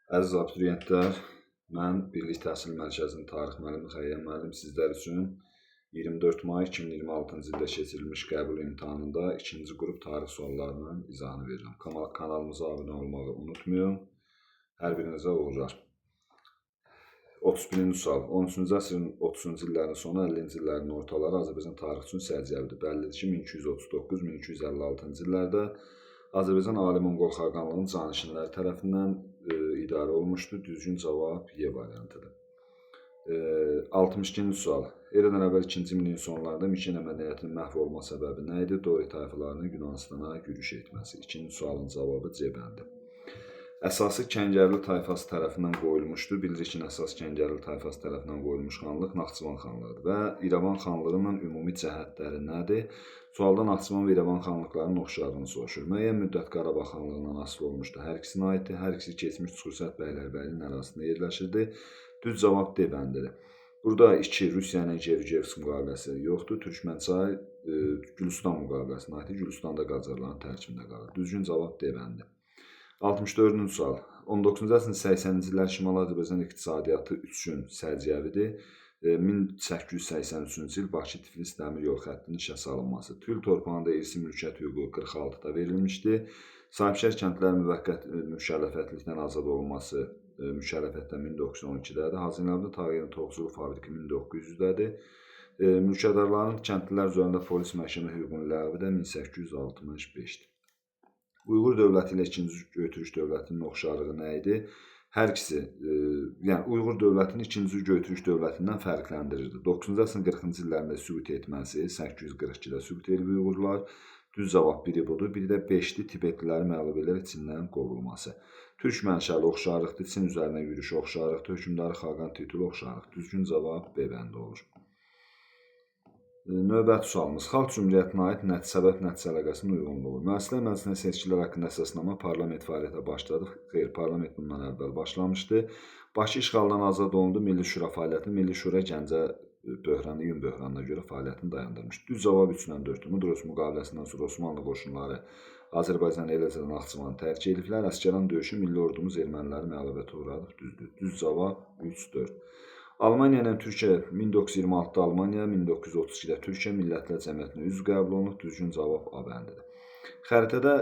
Əziz abituriyentlər, mən Birlik Təhsil Mərkəzinin tarix müəllimi Xəyyəm müəllim sizlər üçün 24 may 2026-cı ildə keçirilmiş qəbul imtahanında ikinci qrup tarix suallarının izahını verirəm. Kanalımıza abunə olmağı unutmayın. Hər birinizə uğurlar. 31-ci sual. 13-cü əsrin 30-cu illərin sonu, 50-ci illərin ortaları Azərbaycan tarixi üçün sərcəvidir. Bəllidir ki, 1239-1256-cı illərdə Azərbaycan Ali Monqol Xaqanlığının canişinləri tərəfindən idarə olmuşdur. Düzgün cavab Y variantıdır. 62-ci sual. Eradan əvvəl 2-ci minilliyin sonlarında Mikena mədəniyyətinin məhv olma səbəbi nə idi? Dori tayfalarının Yunanistana yürüş etməsi. İkinci sualın cavabı C bəndi. Əsası Kəngərli tayfası tərəfindən qoyulmuşdur. Bilirik ki, əsas Kəngərli tayfası tərəfindən qoyulmuş xanlıq Naxçıvan xanlığıdır və İrəvan xanlığının ümumi cəhətləri nədir? Sualda Naxçıvan və İrəvan xanlıqlarının oxşarlığını soruşur. Müəyyən müddət Qarabağ xanlığından asılı olmuşdur. Hər ikisinə aiddir. Hər ikisi keçmiş Çuxurşət bəylərbəyinin ərazisində yerləşirdi. Düz cavab D bəndidir. Burada 2 Rusiya ilə Gevgevsk müqaviləsi yoxdur. Türkmənçay Gülüstan müqaviləsinə aiddir. Gülüstan da Qacarların tərkibində qalır. Düzgün cavab D bəndidir. 64-cü sual. 19-cu əsrin 80-ci illər Şimali Azərbaycan iqtisadiyyatı üçün sərcəvidir. 1883-cü il Bakı-Tiflis dəmir yol xəttinin işə salınması. Tül torpağında irsi mülkiyyət hüququ 46-da verilmişdi. Sahibkar kəndlərin müvəqqəti mükəlləfətlikdən azad olunması mükəlləfətdən 1912-dədir. Hazinələrdə Tağyerin toxuculuq fabriki 1900-dədir. Mülkədarların kəndlilər üzərində polis məhkəmə hüququnun ləğvi də 1865-dir. Uyğur dövləti ilə ikinci Göytürk dövlətinin oxşarlığı nə idi? Hər ikisi, yəni Uyğur dövlətini ikinci Göytürk dövlətindən fərqləndirirdi. 9-cu əsrin 40-cı illərində sübut etməsi, 842-də sübut edib Uyğurlar. Düz cavab biri budur. Biri də 5-dir, Tibetliləri məğlub edərək Çindən qovulması. Türk mənşəli oxşarlıqdır, Çin üzərinə yürüş oxşarlıqdır, hökmdarı Xaqan titulu oxşarlıq. Düzgün cavab B bəndi olur. Növbəti sualımız. Xalq Cümhuriyyətinə aid səbəb-nəticə əlaqəsinin uyğunluğu. Müəssislər Məclisinə seçkilər haqqında əsasnama parlament fəaliyyətə başladı. Xeyr, parlament bundan əvvəl başlamışdı. Bakı işğaldan azad olundu. Milli Şura fəaliyyətini, Milli Şura Gəncə böhranı, iyun böhranına görə fəaliyyətini dayandırmışdı. Düz cavab 3-dən 4-dür. Mudros müqaviləsindən sonra Osmanlı qoşunları Azərbaycan eləcə də Naxçıvanı tərk ediblər. Əsgəran döyüşü milli ordumuz erməniləri məğlubiyyətə uğradıb. Düzdür. Düz cavab 3-4. Almaniya ilə Türkiyə 1926-da Almaniya, 1932-də Türkiyə Millətlər Cəmiyyətinə üzv qəbul olunub. Düzgün cavab A bəndidir. Xəritədə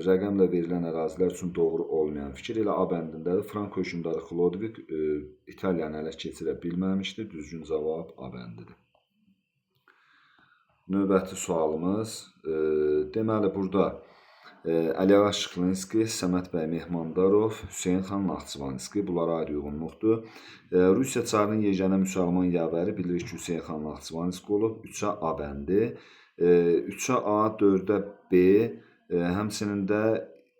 rəqəmlə verilən ərazilər üçün doğru olmayan fikir elə A bəndindədir. Frank hökmdarı Xlodvik İtaliyanı ələ keçirə bilməmişdir. Düzgün cavab A bəndidir. Növbəti sualımız, deməli burada Əliağa Şıklinski, Səməd bəy Mehmandarov, Hüseyin xan Naxçıvanski bunlara aid uyğunluqdur. Rusiya çarının yeganə müsəlman yavəri bilirik ki, Hüseyin xan Naxçıvanski olub. 3-ə A bəndi, 3-ə A, 4-ə B, həmçinin də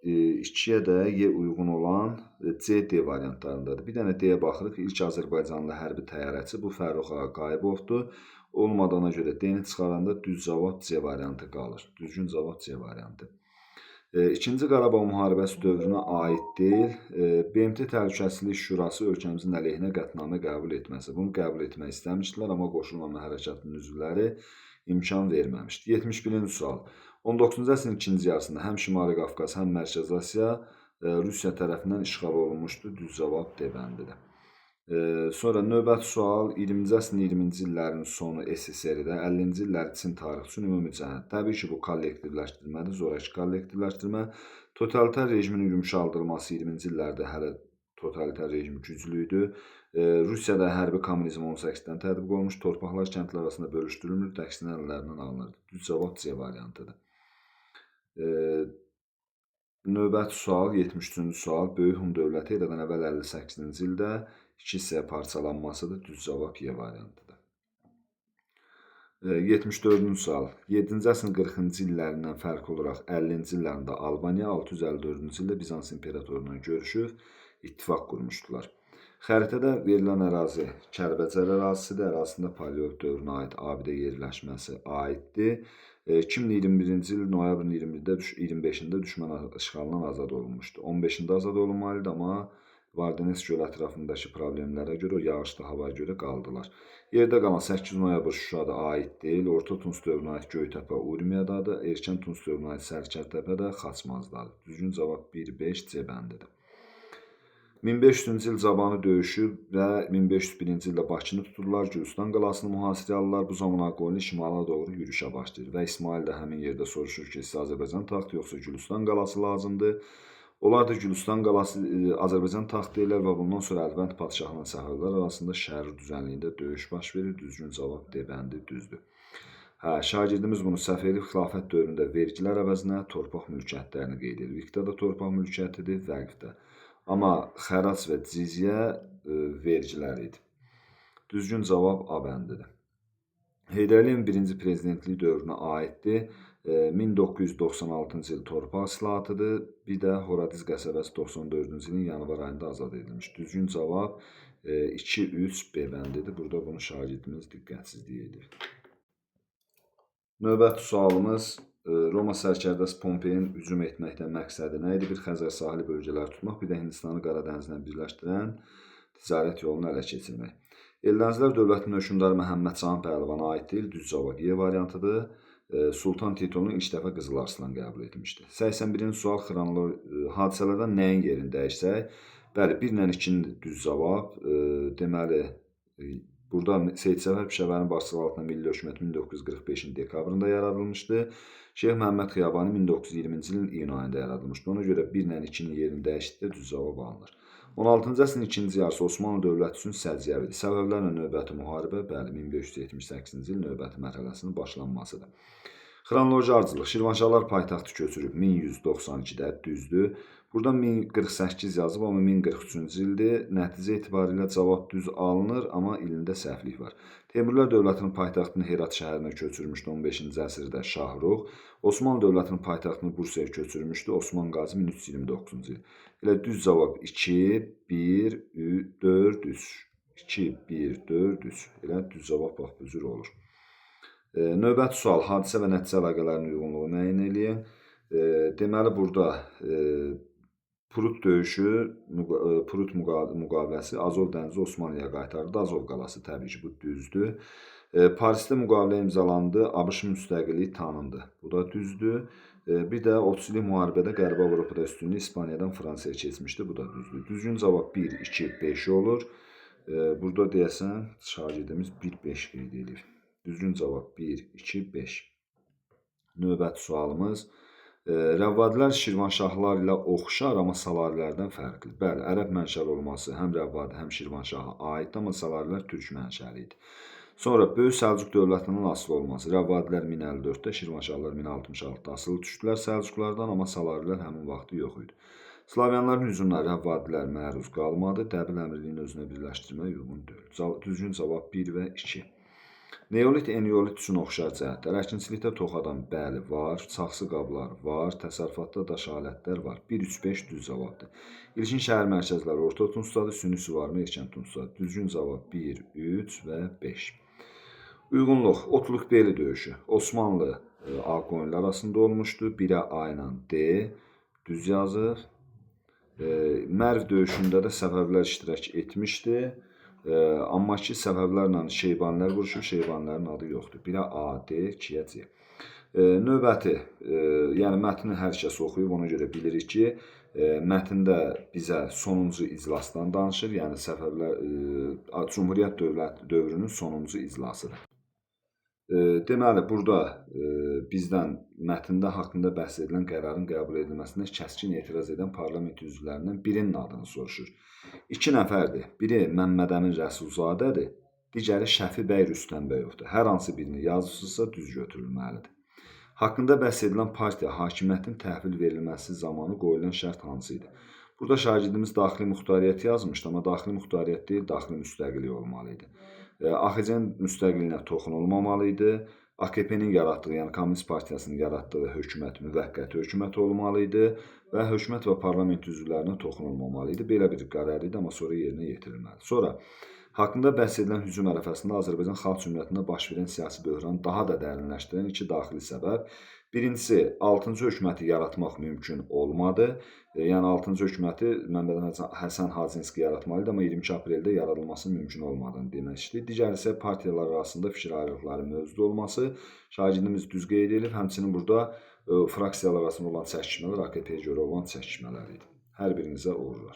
2-yə də Y uyğun olan C, D variantlarındadır. Bir dənə D-yə baxırıq. İlk Azərbaycanlı hərbi təyyarəçi bu Fərrux Ağa Qayıbovdur. Olmadığına görə D-ni çıxaranda düz cavab C variantı qalır. Düzgün cavab C variantı. İkinci Qarabağ müharibəsi dövrünə aid deyil. BMT Təhlükəsizlik Şurası ölkəmizin əleyhinə qətnamə qəbul etməsi. Bunu qəbul etmək istəmişdilər, amma qoşulmama hərəkatının üzvləri imkan verməmişdi. 71-ci sual. 19-cu əsrin ikinci yarısında həm Şimali Qafqaz, həm Mərkəzi Asiya Rusiya tərəfindən işğal olunmuşdu. Düz cavab D bəndidir. Sonra növbəti sual, 20-ci əsrin 20-ci illərin sonu SSR-də, 50-ci illər Çin tarixi üçün ümumi cəhət. Təbii ki, bu kollektivləşdirmədir, zoraki kollektivləşdirmə. Totalitar rejimin yumşaldılması 20-ci illərdə hələ totalitar rejim güclü idi. Rusiyada hərbi kommunizm 18-dən tətbiq olmuş, torpaqlar kəndlər arasında bölüşdürülmür, əksinə əllərindən alınırdı. Düz cavab C variantıdır. Növbəti sual, 73-cü sual. Böyük Hun dövləti eradan əvvəl 58-ci ildə 2 hissəyə parçalanmasıdır. Düz cavab Y variantıdır. 74-cü sual. 7-ci əsrin 40-cı illərindən fərqli olaraq 50-ci illərində Albaniya 654-cü ildə Bizans imperatoruna görüşüb ittifaq qurmuşdular. Xəritədə verilən ərazi Kəlbəcər ərazisidir. Ərazisində paleolit dövrünə aid abidə yerləşməsi aiddir. 2021-ci il noyabrın 25-də düşmən işğalından azad olunmuşdu. 15-də azad olunmalıdır, amma Vardenes göl ətrafındakı problemlərə görə, o yağışlı havaya görə qaldılar. Yerdə qalan 8 noyabr Şuşada aid deyil, Orta Tunc dövrünə aid Göytəpə Urmiyadadır, Erkən Tunc dövrünə aid Sərkərtəpə də Xaçmazdadır. Düzgün cavab 1-5 C bəndidir. 1500-cü il Cabanı döyüşü və 1501-ci ildə Bakını tuturlar, Gürcüstan qalasını mühasirəyə alırlar. Bu zaman Ağqoyunlu şimala doğru yürüşə başlayır və İsmail də həmin yerdə soruşur ki, sizə Azərbaycan taxtı yoxsa Gürcüstan qalası lazımdır. Onlar da Gürcüstan qalası Azərbaycan taxtı deyirlər və bundan sonra Əlvənd padşahla Səfəvilər arasında şəhər düzənliyində döyüş baş verir. Düzgün cavab D bəndi düzdür. Şagirdimiz bunu Səfəvi xilafət dövründə vergilər əvəzinə torpaq mülkiyyətlərini qeyd edir. Vikdə də torpaq mülkiyyətidir, Vəqfdə. Amma xərac və cizyə vergilər idi. Düzgün cavab A bəndidir. Heydər Əliyevin birinci prezidentlik dövrünə aiddir. 1996-cı il torpaq islahatıdır. Bir də Horadiz qəsəbəsi 94-cü ilin yanvar ayında azad edilmiş. Düzgün cavab 2-3 B bəndidir. Burada bunu şagirdimiz diqqətsizlik edir. Növbəti sualımız Roma sərkərdəsi Pompeyin hücum etməkdən məqsədi nə idi? Bir Xəzər sahili bölgələri tutmaq, bir də Hindistanı Qara dənizlə birləşdirən ticarət yolunu ələ keçirmək. Eldənizlər dövlətinin hökmdarı Məhəmməd Cahan Pəhləvana aid deyil, düz cavab E variantıdır. Sultan titulunu ilk dəfə Qızıl Arslan qəbul etmişdi. 81-ci sual hadisələrdən nəyin yerini dəyişsək? Bəli, 1 ilə 2-nin düz cavab. Deməli, burada Seyid Səfər Pişəvərin başçılığı altında Milli Hökumət 1945-in dekabrında yaradılmışdı. Şeyx Məhəmməd Xiyabani 1920-ci ilin iyun ayında yaradılmışdı. Ona görə 1 ilə 2-nin yerində dəyişiklikdə düz cavab alınır. 16-cı əsrin ikinci yarısı Osmanlı dövləti üçün səciyyəvidir. Səbəblərlə növbəti müharibə, bəli, 1578-ci il növbəti mərhələsinin başlanmasıdır. Xronoloji ardıcılıq. Şirvanşahlar paytaxtı köçürüb 1192-də düzdür. Burada 1048 yazıb, amma 1043-cü ildir. Nəticə etibarilə cavab düz alınır, amma ilində səhvlik var. Teymurilər dövlətinin paytaxtını Herat şəhərinə köçürmüşdü 15-ci əsrdə Şahruh. Osmanlı dövlətinin paytaxtını Bursaya köçürmüşdü Osman Qazi 1329-cu il. Elə düz cavab 2, 1, 4, 3. 2, 1, 4, 3. Elə düz cavab bax bu cür olur. Növbəti sual, hadisə və nəticə əlaqələrinin uyğunluğu müəyyən eləyin. Deməli, burada Prut döyüşü, Prut müqaviləsi Azov dənizi Osmanlıya qaytardı. Azov qalası təbii ki, bu düzdür. Parisdə müqavilə imzalandı, ABŞ müstəqilliyi tanındı. Bu da düzdür. Bir də 30 illik müharibədə Qərbi Avropada üstünlük İspaniyadan Fransaya keçmişdi. Bu da düzdür. Düzgün cavab 1, 2, 5 olur. Burada deyəsən, şagirdimiz 1-5 qeyd edir. Düzgün cavab 1, 2, 5. Növbəti sualımız. Rəvvadilər Şirvanşahlar ilə oxşar, amma Salarilərdən fərqli. Bəli, ərəb mənşəli olması həm Rəvvadi, həm Şirvanşaha aiddir, amma Salarilər türk mənşəli idi. Sonra Böyük Səlcuq dövlətinin asılı olması. Rəvvadilər 1054-də, Şirvanşahlar 1066-da asılı düşdülər Səlcuqlardan, amma Salarilər həmin vaxtı yox idi. Slavyanların hücumuna Rəvvadilər məruz qalmadı. Dəbil əmirliyini özünə birləşdirmək uyğun deyil. Düzgün cavab 1 və 2. Neolit eneolit üçün oxşar cəhətlər. Əkinçilikdə toxadan bəli var, saxsı qablar var, təsərrüfatda daş alətlər var. 1, 3, 5 düz cavabdır. İlkin şəhər mərkəzləri Orta Tunçdadır, Süni Suvarma Erkən Tunçdadır. Düzgün cavab 1, 3 və 5. Uyğunluq, Otlukbeli döyüşü Osmanlı Ağqoyunlu arasında olmuşdu. 1-ə A ilə D düz yazır. Mərv döyüşündə də Səfəvilər iştirak etmişdi. Amma ki, Səfəvlərlə Şeybanilər vuruşub, Şeybanlərin adı yoxdur. 1-ə A, D, 2-yə C. Növbəti, yəni mətni hər kəs oxuyub, ona görə bilirik ki, mətndə bizə sonuncu iclasdan danışır, yəni Səfəvilər, Cumhuriyyət dövrünün sonuncu iclasıdır. Deməli, burada bizdən mətndə haqqında bəhs edilən qərarın qəbul edilməsinə kəskin etiraz edən parlament üzvlərindən birinin adını soruşur. 2 nəfərdir. Biri Məmmədəmin Rəsulzadədir, digəri Şəfi bəy Rüstəmbəyovdur. Hər hansı birini yazırsınızsa düz götürülməlidir. Haqqında bəhs edilən partiya hakimiyyətin təhvil verilməsi zamanı qoyulan şərt hansı idi? Burada şagirdimiz daxili muxtariyyət yazmışdı, amma daxili muxtariyyət deyil, daxili müstəqillik olmalı idi. AXC-nin müstəqilliyinə toxunulmamalı idi. AKP-nin yaratdığı, yəni Kommunist Partiyasının yaratdığı hökumət müvəqqəti hökumət olmalı idi və hökumət və parlament üzvlərinə toxunulmamalı idi. Belə bir qərar idi, amma sonra yerinə yetirilməli. Sonra, haqqında bəhs edilən hücum ərəfəsində Azərbaycan Xalq Cümhuriyyətində baş verən siyasi böhranı daha da dərinləşdirən 2 daxili səbəb. Birincisi, 6-cı hökuməti yaratmaq mümkün olmadı. Yəni 6-cı hökuməti Məmməd Həsən Hadzinski yaratmalı idi, amma 22 apreldə yaradılması mümkün olmadığını demək istəyir. Digər isə partiyalar arasında fikir ayrılıqları mövcud olması. Şagirdimiz düz qeyd edib, həmçinin burada fraksiyalar arasında olan çəkişmələr AKP-yə görə olan çəkişmələr idi. Hər birinizə uğurlar.